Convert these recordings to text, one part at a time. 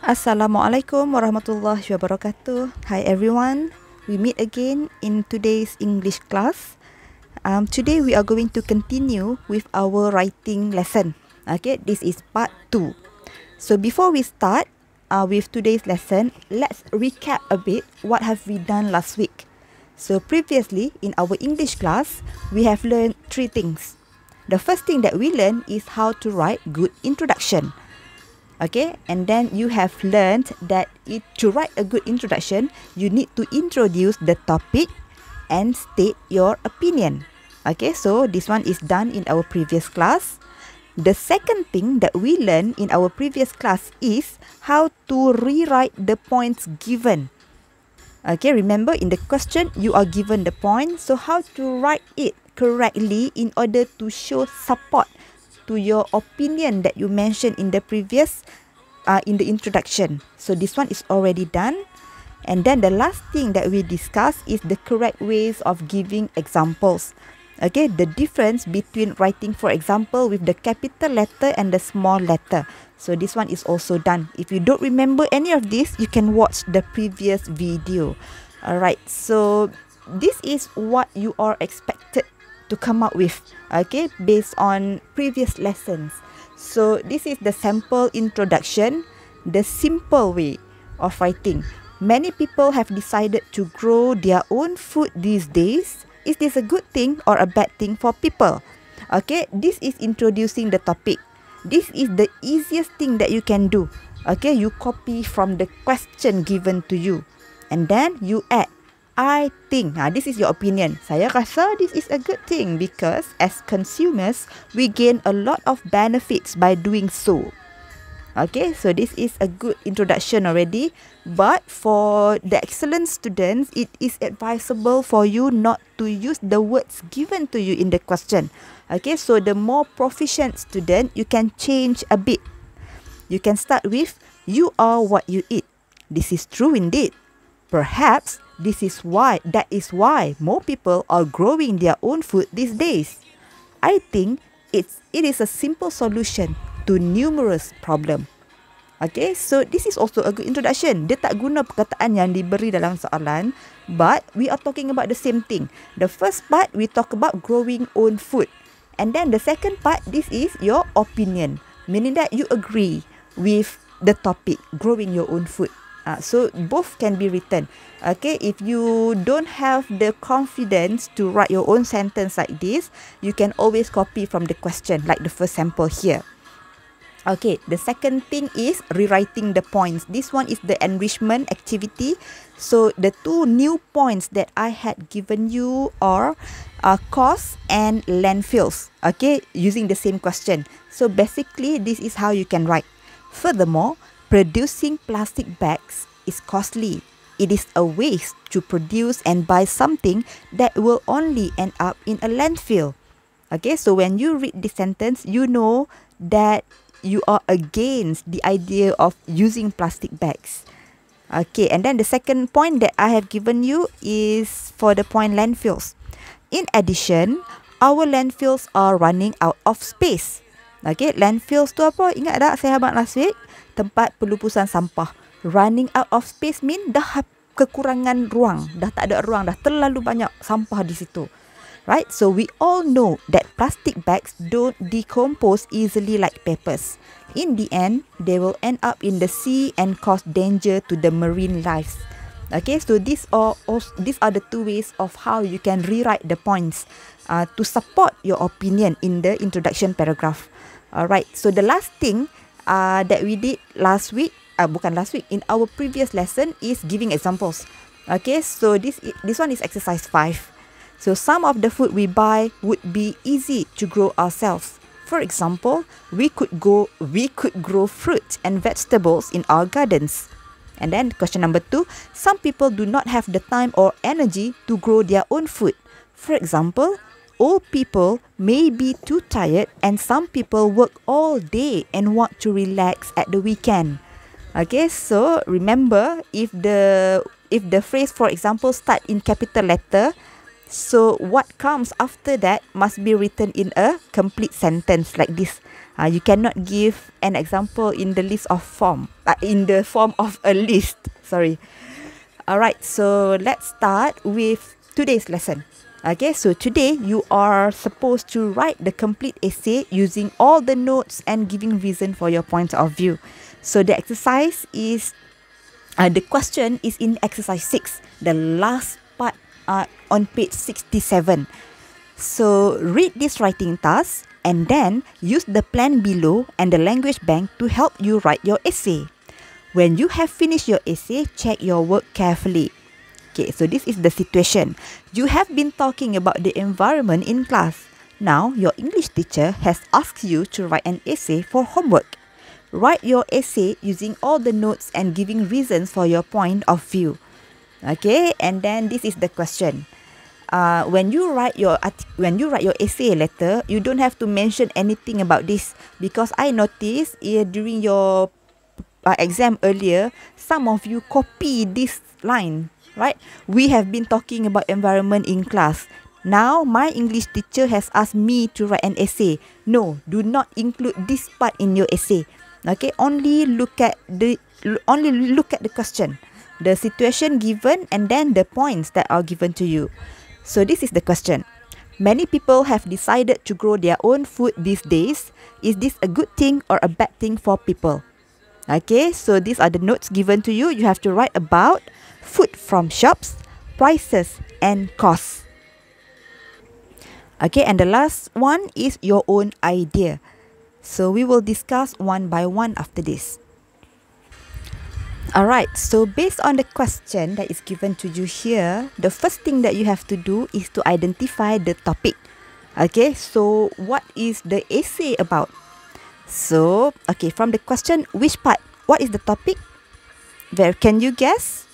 Assalamualaikum warahmatullahi wabarakatuh. Hi everyone. We meet again in today's English class. Today we are going to continue with our writing lesson. Okay, this is part 2. So before we start with today's lesson, let's recap a bit what have we done last week. So previously in our English class, we have learned 3 things. The first thing that we learned is how to write good introduction. Okay, and then you have learned that to write a good introduction, you need to introduce the topic and state your opinion. Okay, so this one is done in our previous class. The second thing that we learned in our previous class is how to rewrite the points given. Okay, remember in the question, you are given the point, so how to write it correctly in order to show support to your opinion that you mentioned in the previous, in the introduction. So this one is already done. And then the last thing that we discuss is the correct ways of giving examples. Okay, the difference between writing, for example, with the capital letter and the small letter. So this one is also done. If you don't remember any of this, you can watch the previous video. Alright, so this is what you are expected to come up with, okay, based on previous lessons. So this is the sample introduction, the simple way of writing. Many people have decided to grow their own food these days. Is this a good thing or a bad thing for people? Okay, this is introducing the topic. This is the easiest thing that you can do. Okay, you copy from the question given to you, and then you add, I think, this is your opinion. Saya rasa this is a good thing because as consumers, we gain a lot of benefits by doing so. Okay, so this is a good introduction already. But for the excellent students, it is advisable for you not to use the words given to you in the question. Okay, so the more proficient student, you can change a bit. You can start with, you are what you eat. This is true indeed. Perhaps that is why more people are growing their own food these days. I think it is a simple solution to numerous problem. Okay, so this is also a good introduction. Dia tak guna perkataan yang diberi dalam soalan, but we are talking about the same thing. The first part, we talk about growing own food. And then the second part, this is your opinion, meaning that you agree with the topic, growing your own food. So both can be written. Okay, if you don't have the confidence to write your own sentence like this, you can always copy from the question, like the first sample here. Okay, the second thing is rewriting the points. This one is the enrichment activity. So the two new points that I had given you are costs and landfills. Okay, using the same question. So basically, this is how you can write. Furthermore, producing plastic bags is costly. It is a waste to produce and buy something that will only end up in a landfill. Okay, so when you read this sentence, you know that you are against the idea of using plastic bags. Okay, and then the second point that I have given you is for the point landfills. In addition, our landfills are running out of space. Okay, landfills tu apa? Ingat tak sahabat last week? Tempat pelupusan sampah. Running out of space mean dah kekurangan ruang. Dah tak ada ruang, dah terlalu banyak sampah di situ. Right? So we all know that plastic bags don't decompose easily like papers. In the end, they will end up in the sea and cause danger to the marine lives. Okay, so these are the two ways of how you can rewrite the points to support your opinion in the introduction paragraph. Alright, so the last thing that we did last week, in our previous lesson is giving examples. Okay, so this one is exercise 5. So some of the food we buy would be easy to grow ourselves. For example, we could grow fruit and vegetables in our gardens. And then question number 2, some people do not have the time or energy to grow their own food. For example, old people may be too tired and some people work all day and want to relax at the weekend. Okay, so remember if the phrase, for example, start in capital letter, So what comes after that must be written in a complete sentence like this. You cannot give an example in the list of form, in the form of a list. Sorry. Alright, so let's start with today's lesson. Okay, so today you are supposed to write the complete essay using all the notes and giving reason for your point of view. So the exercise is, the question is in exercise 6, the last part on page 67. So read this writing task and then use the plan below and the language bank to help you write your essay. When you have finished your essay, check your work carefully. Okay, so this is the situation. You have been talking about the environment in class. Now, your English teacher has asked you to write an essay for homework. Write your essay using all the notes and giving reasons for your point of view. Okay, and then this is the question. When you write your essay letter, you don't have to mention anything about this, because I noticed during your exam earlier, some of you copy this line, right? We have been talking about environment in class. Now, my English teacher has asked me to write an essay. No, do not include this part in your essay. Okay, only look at the question, the situation given, and then the points that are given to you. So this is the question. Many people have decided to grow their own food these days. Is this a good thing or a bad thing for people? Okay, so these are the notes given to you. You have to write about food from shops, prices and costs. Okay, and the last one is your own idea. So we will discuss one by one after this. Alright, so based on the question that is given to you here, the first thing that you have to do is to identify the topic. Okay, so what is the essay about? So, okay, from the question, which part? What is the topic? Can you guess?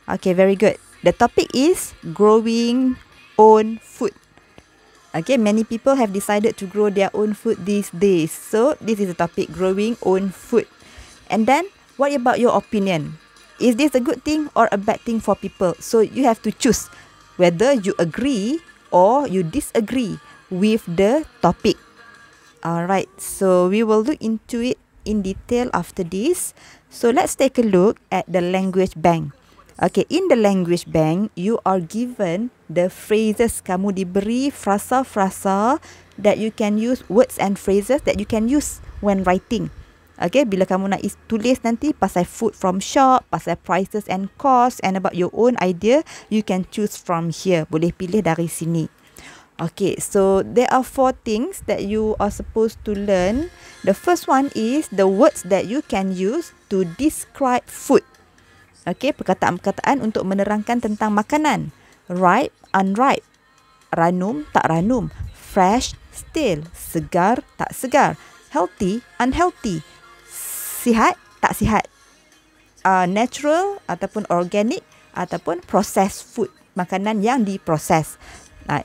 Okay, very good. The topic is growing own food. Okay, many people have decided to grow their own food these days. So, this is the topic, growing own food. And then, what about your opinion? Is this a good thing or a bad thing for people? So, you have to choose whether you agree or you disagree with the topic. Alright, so we will look into it in detail after this. So let's take a look at the language bank. Okay, in the language bank, you are given the phrases. Kamu diberi frasa-frasa that you can use, words and phrases that you can use when writing. Okay, bila kamu nak tulis nanti pasal food from shop, pasal prices and costs, and about your own idea, you can choose from here. Boleh pilih dari sini. Okay, so there are 4 things that you are supposed to learn. The first one is the words that you can use to describe food. Okay, perkataan-perkataan untuk menerangkan tentang makanan. Ripe, unripe. Ranum, tak ranum. Fresh, stale. Segar, tak segar. Healthy, unhealthy. Sihat, tak sihat. Natural ataupun organic ataupun processed food. Makanan yang diproses.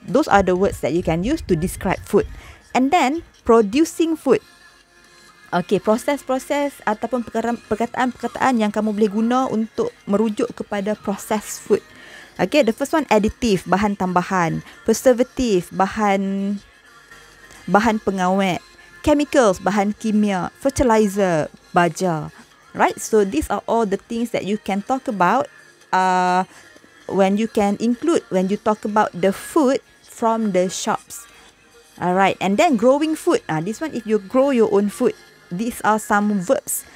Those are the words that you can use to describe food. And then, producing food. Okay, proses-proses ataupun perkataan-perkataan yang kamu boleh guna untuk merujuk kepada processed food. Okay, the first one, additive, bahan tambahan. Preservative, bahan pengawet. Chemicals, bahan kimia. Fertilizer, baja. Right, so these are all the things that you can talk about when you talk about the food from the shops. Alright, and then growing food. This one, if you grow your own food, these are some verbs,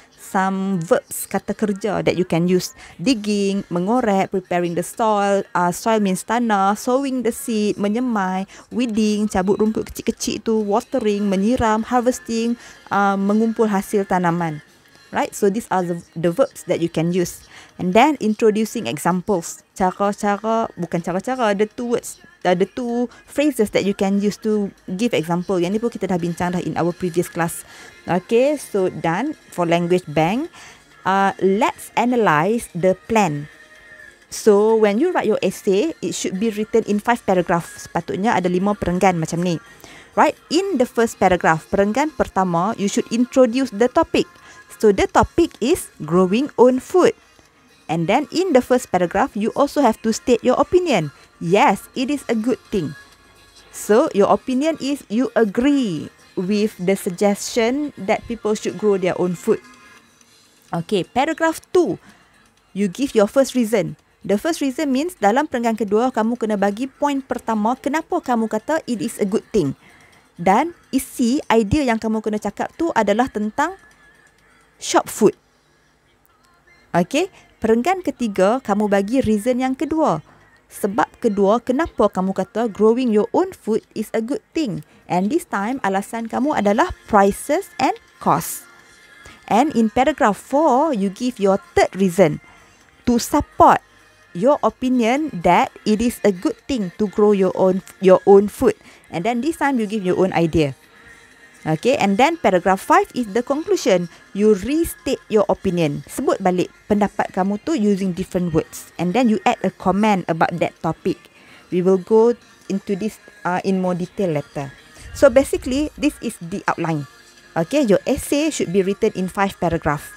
kata kerja that you can use. Digging, mengorek, preparing the soil. Soil means tanah. Sowing the seed, menyemai. Weeding, cabut rumput kecil-kecil itu. Watering, menyiram. Harvesting, mengumpul hasil tanaman. Right, so these are the verbs that you can use. And then introducing examples. The 2 words, the 2 phrases that you can use to give example. Yang ni pun kita dah bincang dah in our previous class. Okay, so done for language bank. Let's analyze the plan. So when you write your essay, it should be written in 5 paragraphs. Sepatutnya ada 5 perenggan macam ni. Right, in the first paragraph, perenggan pertama, you should introduce the topic. So the topic is growing own food. And then in the first paragraph, you also have to state your opinion. Yes, it is a good thing. So, your opinion is you agree with the suggestion that people should grow their own food. Okay, paragraph 2. You give your first reason. The first reason means dalam perenggan kedua, kamu kena bagi point pertama kenapa kamu kata it is a good thing. Dan isi idea yang kamu kena cakap tu adalah tentang shop food. Okay, perenggan ketiga, kamu bagi reason yang kedua. Sebab kedua, kenapa kamu kata growing your own food is a good thing. And this time, alasan kamu adalah prices and cost. And in paragraph 4, you give your third reason to support your opinion that it is a good thing to grow your own food. And then this time, you give your own idea. Okay, and then paragraph 5 is the conclusion. You restate your opinion. Sebut balik pendapat kamu tu using different words. And then you add a comment about that topic. We will go into this in more detail later. So basically, this is the outline. Okay, your essay should be written in 5 paragraphs.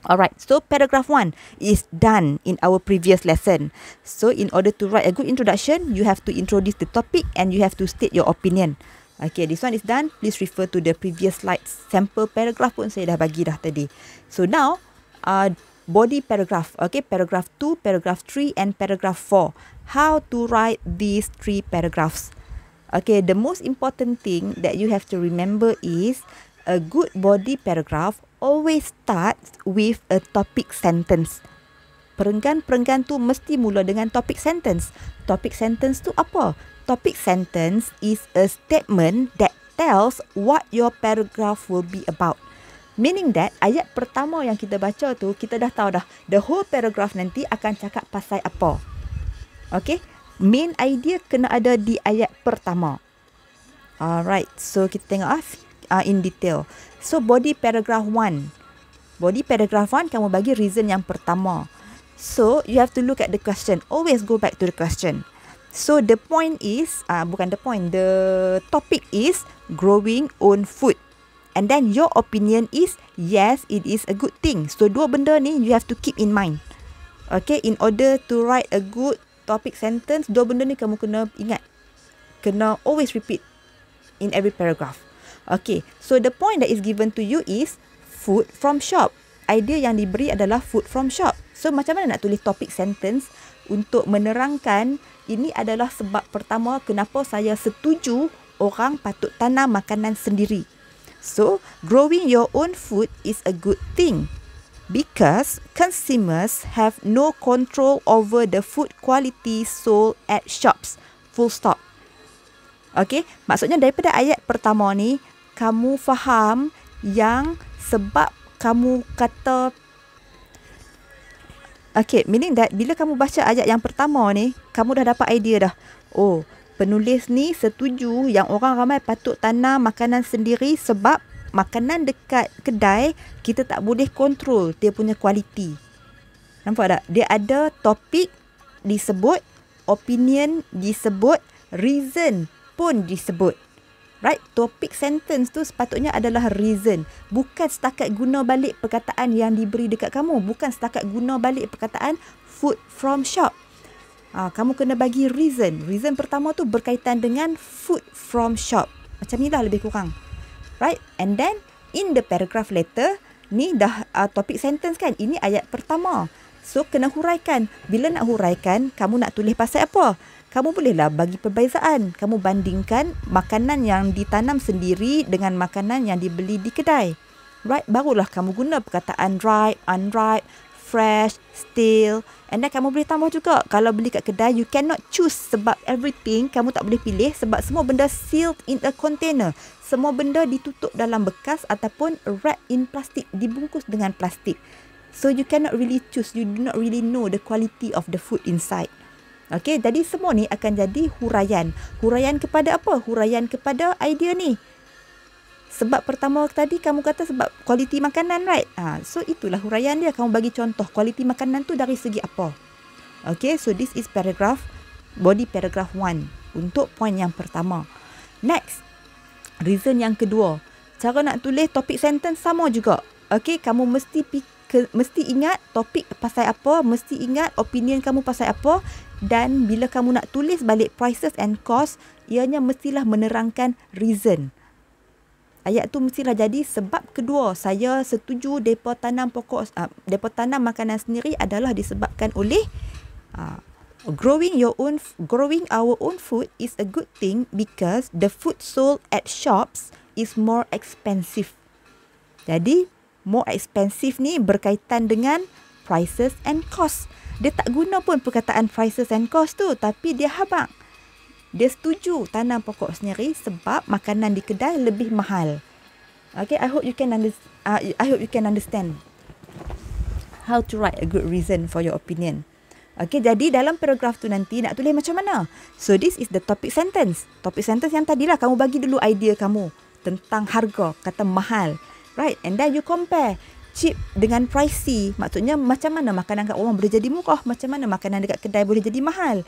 Alright, so paragraph 1 is done in our previous lesson. So in order to write a good introduction, you have to introduce the topic and you have to state your opinion. Okay, this one is done. Please refer to the previous slides. Sample paragraph pun saya dah bagi dah tadi. So now, body paragraph. Okay, paragraph 2, paragraph 3 and paragraph 4. How to write these 3 paragraphs. Okay, the most important thing that you have to remember is a good body paragraph always starts with a topic sentence. Perenggan-perenggan tu mesti mula dengan topic sentence. Topic sentence tu apa? Topic sentence is a statement that tells what your paragraph will be about. Meaning that ayat pertama yang kita baca tu, kita dah tahu dah the whole paragraph nanti akan cakap pasal apa. Okay? Main idea kena ada di ayat pertama. Alright, so kita tengok in detail. So body paragraph 1. Body paragraph 1 kamu bagi reason yang pertama. So you have to look at the question. Always go back to the question. So the point is, the topic is growing own food. And then your opinion is, yes, it is a good thing. So dua benda ni you have to keep in mind. Okay, in order to write a good topic sentence, dua benda ni kamu kena ingat. Kena always repeat in every paragraph. Okay, so the point that is given to you is food from shop. Idea yang diberi adalah food from shop. So macam mana nak tulis topic sentence untuk menerangkan ini adalah sebab pertama kenapa saya setuju orang patut tanam makanan sendiri. So, growing your own food is a good thing because consumers have no control over the food quality sold at shops. Full stop. Okay, maksudnya daripada ayat pertama ni, kamu faham yang sebab kamu kata okay, meaning that bila kamu baca ayat yang pertama ni, kamu dah dapat idea dah. Oh, penulis ni setuju yang orang ramai patut tanam makanan sendiri sebab makanan dekat kedai kita tak boleh kontrol dia punya kualiti. Nampak tak? Dia ada topik disebut, opinion disebut, reason pun disebut. Right? Topik sentence tu sepatutnya adalah reason. Bukan setakat guna balik perkataan yang diberi dekat kamu. Bukan setakat guna balik perkataan food from shop. Kamu kena bagi reason. Reason pertama tu berkaitan dengan food from shop. Macam ni lah lebih kurang. Right? And then in the paragraph later, ni dah topik sentence kan. Ini ayat pertama. So kena huraikan. Bila nak huraikan, kamu nak tulis pasal apa? Kamu bolehlah bagi perbezaan. Kamu bandingkan makanan yang ditanam sendiri dengan makanan yang dibeli di kedai. Right? Barulah kamu guna perkataan ripe, unripe, fresh, stale. And then kamu boleh tambah juga. Kalau beli kat kedai, you cannot choose sebab everything kamu tak boleh pilih sebab semua benda sealed in a container. Semua benda ditutup dalam bekas ataupun wrap in plastik, dibungkus dengan plastik. So you cannot really choose. You do not really know the quality of the food inside. Okay, jadi semua ni akan jadi huraian. Huraian kepada apa? Huraian kepada idea ni. Sebab pertama tadi kamu kata sebab kualiti makanan, right? So itulah huraian dia. Kamu bagi contoh kualiti makanan tu dari segi apa. Okay, so this is paragraph, body paragraph 1 untuk point yang pertama. Next, reason yang kedua. Cara nak tulis topik sentence sama juga. Okay, kamu mesti mesti ingat topik pasal apa, mesti ingat opinion kamu pasal apa, dan bila kamu nak tulis balik prices and cost, ianya mestilah menerangkan reason. Ayat tu mestilah jadi sebab kedua saya setuju depa tanam depa tanam makanan sendiri adalah disebabkan oleh growing our own food is a good thing because the food sold at shops is more expensive. Jadi more expensive ni berkaitan dengan prices and cost. Dia tak guna pun perkataan prices and cost tu, tapi dia habaq. Dia setuju tanam pokok sendiri sebab makanan di kedai lebih mahal. Okay, I hope you can understand how to write a good reason for your opinion. Okay, jadi dalam paragraf tu nanti nak tulis macam mana? So this is the topic sentence. Topic sentence yang tadilah kamu bagi dulu idea kamu tentang harga, kata mahal. Right, and then you compare cheap dengan pricey. Maksudnya macam mana makanan kat rumah boleh jadi murah, macam mana makanan dekat kedai boleh jadi mahal.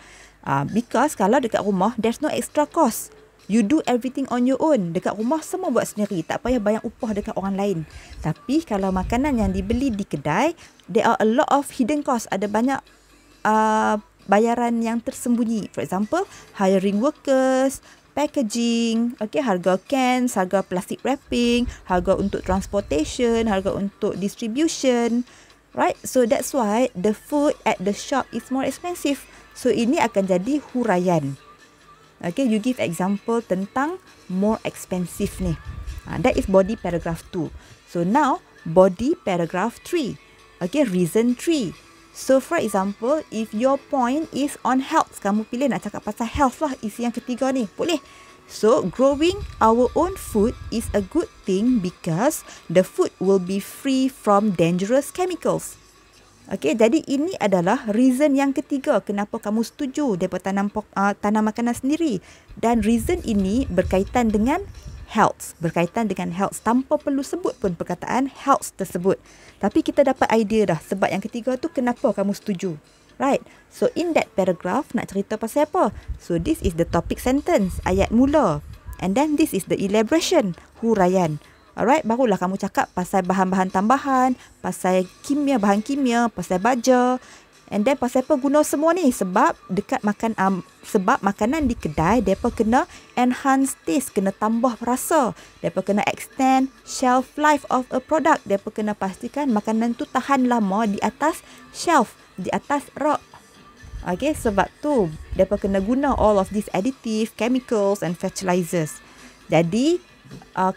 Because kalau dekat rumah, there's no extra cost. You do everything on your own. Dekat rumah semua buat sendiri. Tak payah bayar upah dekat orang lain. Tapi kalau makanan yang dibeli di kedai, there are a lot of hidden cost. Ada banyak bayaran yang tersembunyi. For example, hiring workers, packaging, okay, harga cans, harga plastic wrapping, harga untuk transportation, harga untuk distribution. Right? So that's why the food at the shop is more expensive. So ini akan jadi huraian. Okay, you give example tentang more expensive ni. That is body paragraph 2. So now body paragraph 3. Okay, reason 3. So for example, if your point is on health, kamu pilih nak cakap pasal health lah, isi yang ketiga ni. Boleh. So growing our own food is a good thing because the food will be free from dangerous chemicals. Okay, jadi ini adalah reason yang ketiga kenapa kamu setuju mereka tanam makanan sendiri. Dan reason ini berkaitan dengan health. Berkaitan dengan health. Tanpa perlu sebut pun perkataan health tersebut. Tapi kita dapat idea dah sebab yang ketiga tu kenapa kamu setuju. Right? So in that paragraph nak cerita pasal apa? So this is the topic sentence, ayat mula. And then this is the elaboration, huraian. Alright, barulah kamu cakap pasal bahan-bahan tambahan, pasal kimia, bahan kimia, pasal baja. And then pasal apa guna semua ni? Sebab dekat sebab makanan di kedai depa kena enhance taste, kena tambah rasa. Depa kena extend shelf life of a product. Depa kena pastikan makanan tu tahan lama di atas shelf, di atas rak. Okay, sebab tu depa kena guna all of these additive, chemicals and fertilizers. Jadi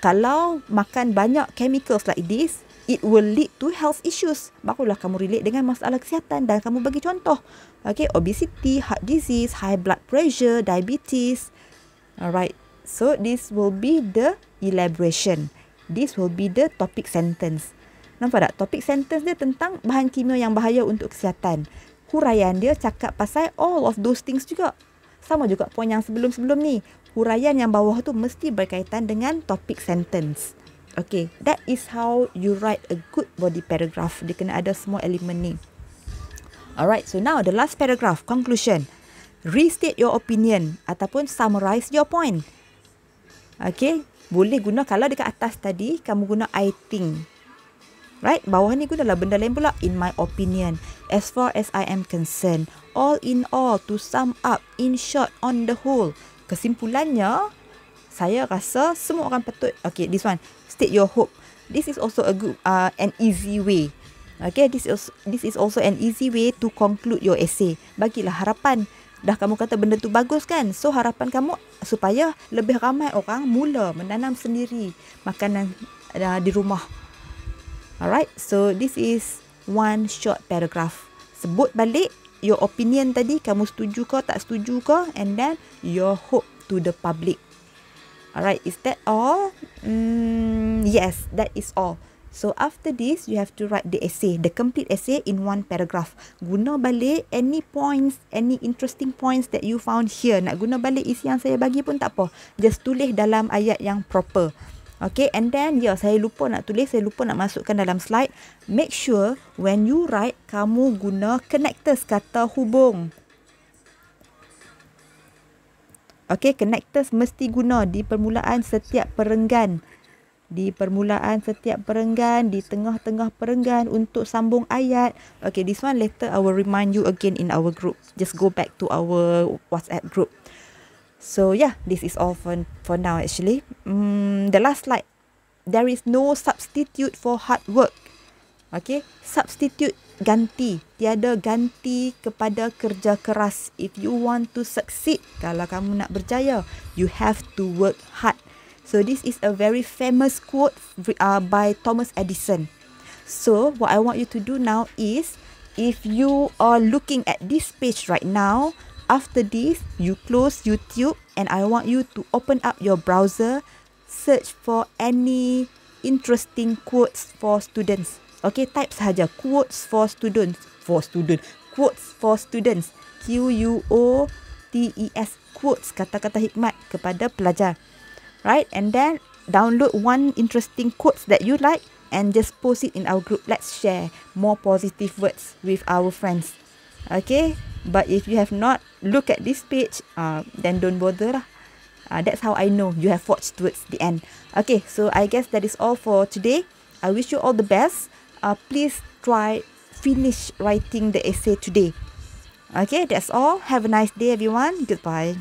kalau makan banyak chemicals like this, it will lead to health issues. Barulah kamu relate dengan masalah kesihatan dan kamu bagi contoh. Okay, obesity, heart disease, high blood pressure, diabetes. Alright, so this will be the elaboration. This will be the topic sentence. Nampak tak? Topic sentence dia tentang bahan kimia yang bahaya untuk kesihatan. Huraian dia cakap pasal all of those things juga. Sama juga poin yang sebelum-sebelum ni. Huraian yang bawah tu mesti berkaitan dengan topic sentence. Okay, that is how you write a good body paragraph. Dia kena ada semua elemen ni. Alright, so now the last paragraph, conclusion. Restate your opinion ataupun summarize your point. Okay, boleh guna kalau dekat atas tadi, kamu guna I think. Right, bawah ni gunalah benda lain pula. In my opinion, as far as I am concerned, all in all, to sum up, in short, on the whole. Kesimpulannya, saya rasa semua orang patut, okay, this one, state your hope. This is also a good, an easy way. Okay, this is also an easy way to conclude your essay. Bagilah harapan. Dah kamu kata benda tu bagus kan? So harapan kamu supaya lebih ramai orang mula menanam sendiri makanan di rumah. Alright, so this is one short paragraph. Sebut balik your opinion tadi, kamu setuju ke tak setuju ke, and then your hope to the public. Alright, is that all? Yes, that is all. So after this, you have to write the essay, the complete essay in one paragraph. Guna balik any points, any interesting points that you found here. Nak guna balik isi yang saya bagi pun tak apa. Just tulis dalam ayat yang proper. Okay, and then saya lupa nak tulis, saya lupa nak masukkan dalam slide. Make sure when you write, kamu guna connectors, kata hubung. Okay, connectors mesti guna di permulaan setiap perenggan. di permulaan setiap perenggan, di tengah-tengah perenggan untuk sambung ayat. Okay, this one later I will remind you again in our group. Just go back to our WhatsApp group. So yeah, this is all for now actually. The last slide. There is no substitute for hard work. Okay, substitute, ganti. Tiada ganti kepada kerja keras. If you want to succeed, kalau kamu nak berjaya, you have to work hard. So this is a very famous quote by Thomas Edison. So what I want you to do now is, if you are looking at this page right now, after this, you close YouTube and I want you to open up your browser, search for any interesting quotes for students. Okay, type sahaja quotes for students. Quotes for students. QUOTES, quotes, kata-kata hikmat kepada pelajar. Right, and then download one interesting quotes that you like and just post it in our group. Let's share more positive words with our friends. Okay, but if you have not looked at this page, then don't bother lah. That's how I know you have watched towards the end. Okay, so I guess that is all for today. I wish you all the best. Please finish writing the essay today. Okay, that's all. Have a nice day, everyone. Goodbye.